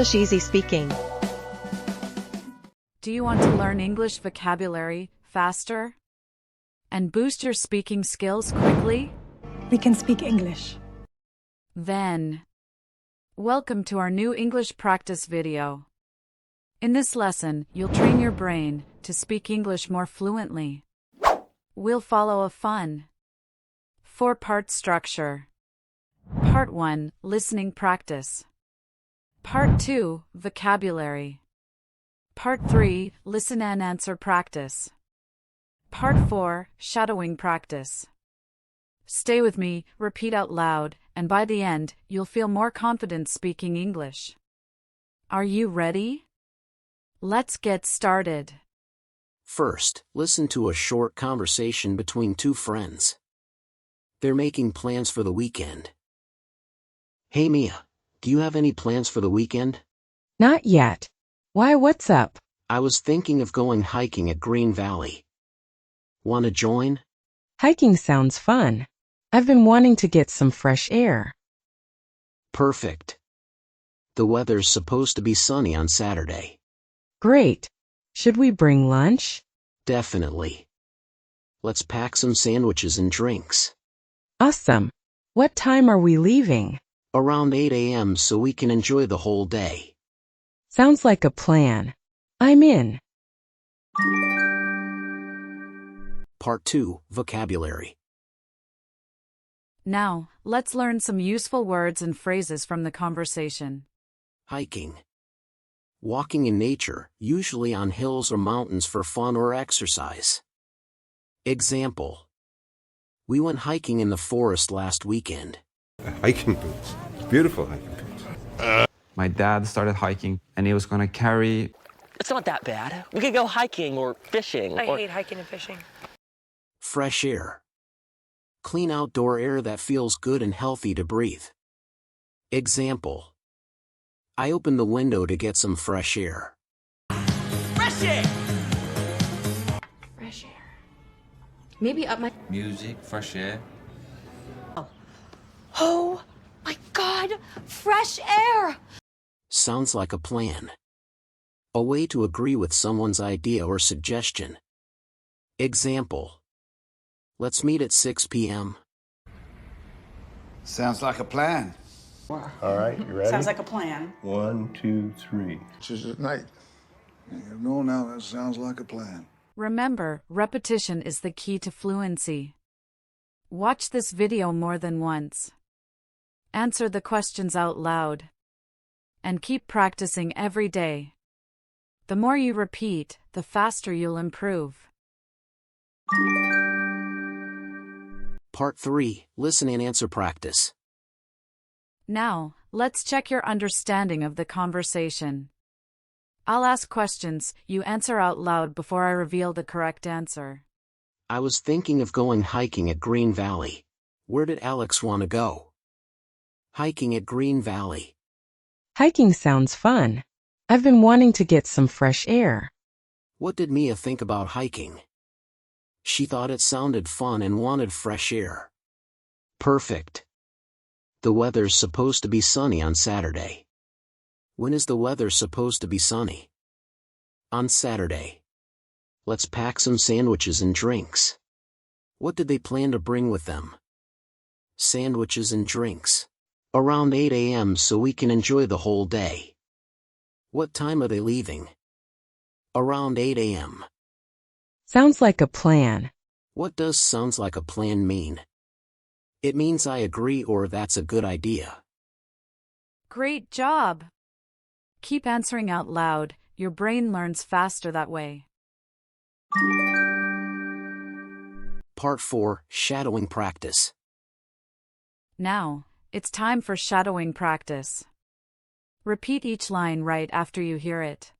English Easy Speaking. Do you want to learn English vocabulary faster and boost your speaking skills quickly? We can speak English. Then, welcome to our new English practice video. In this lesson, you'll train your brain to speak English more fluently. We'll follow a fun, 4-part structure. Part 1, listening practice. Part 2, vocabulary. Part 3, listen and answer practice. Part 4, shadowing practice. Stay with me, repeat out loud, and by the end, you'll feel more confident speaking English. Are you ready? Let's get started. First, listen to a short conversation between two friends. They're making plans for the weekend. Hey Mia, do you have any plans for the weekend? Not yet. Why, what's up? I was thinking of going hiking at Green Valley. Want to join? Hiking sounds fun. I've been wanting to get some fresh air. Perfect. The weather's supposed to be sunny on Saturday. Great. Should we bring lunch? Definitely. Let's pack some sandwiches and drinks. Awesome. What time are we leaving? Around 8 a.m. so we can enjoy the whole day. Sounds like a plan. I'm in. Part 2, vocabulary. Now, let's learn some useful words and phrases from the conversation. Hiking. Walking in nature, usually on hills or mountains for fun or exercise. Example. We went hiking in the forest last weekend. Hiking boots. Beautiful hiking boots. My dad started hiking, and he was going to carry... It's not that bad. We could go hiking or fishing. I hate hiking and fishing. Fresh air. Clean outdoor air that feels good and healthy to breathe. Example. I opened the window to get some fresh air. Fresh air! Fresh air. Maybe up my... Music, fresh air. Oh my God! Fresh air! Sounds like a plan. A way to agree with someone's idea or suggestion. Example. Let's meet at 6 p.m. Sounds like a plan. All right, you ready? Sounds like a plan. 1, 2, 3. Just at night. You know now that sounds like a plan. Remember, repetition is the key to fluency. Watch this video more than once. Answer the questions out loud. And keep practicing every day. The more you repeat, the faster you'll improve. Part 3, listen and answer practice. Now, let's check your understanding of the conversation. I'll ask questions, you answer out loud before I reveal the correct answer. I was thinking of going hiking at Green Valley. Where did Alex want to go? Hiking at Green Valley. Hiking sounds fun. I've been wanting to get some fresh air. What did Mia think about hiking? She thought it sounded fun and wanted fresh air. Perfect. The weather's supposed to be sunny on Saturday. When is the weather supposed to be sunny? On Saturday. Let's pack some sandwiches and drinks. What did they plan to bring with them? Sandwiches and drinks. Around 8 a.m. so we can enjoy the whole day. What time are they leaving? Around 8 a.m. Sounds like a plan. What does sounds like a plan mean? It means I agree or that's a good idea. Great job! Keep answering out loud, your brain learns faster that way. Part 4, shadowing practice. Now, it's time for shadowing practice. Repeat each line right after you hear it.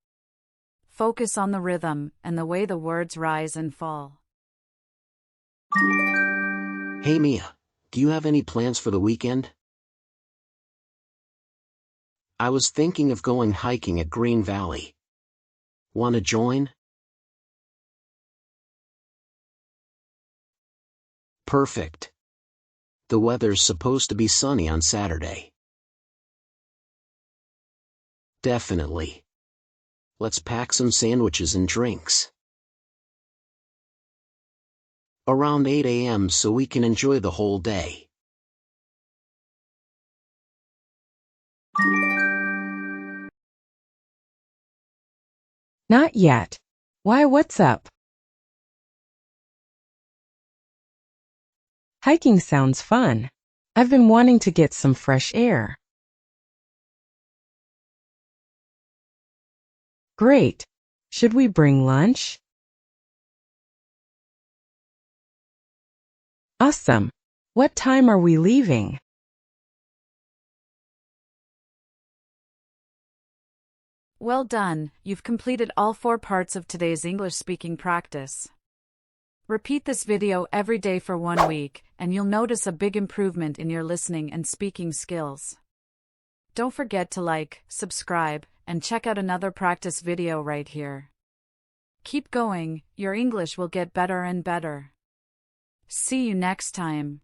Focus on the rhythm and the way the words rise and fall. Hey Mia, do you have any plans for the weekend? I was thinking of going hiking at Green Valley. Want to join? Perfect. The weather's supposed to be sunny on Saturday. Definitely. Let's pack some sandwiches and drinks. Around 8 a.m. so we can enjoy the whole day. Not yet. Why, what's up? Hiking sounds fun. I've been wanting to get some fresh air. Great. Should we bring lunch? Awesome. What time are we leaving? Well done, you've completed all 4 parts of today's English speaking practice. Repeat this video every day for 1 week, and you'll notice a big improvement in your listening and speaking skills. Don't forget to like, subscribe, and check out another practice video right here. Keep going, your English will get better and better. See you next time.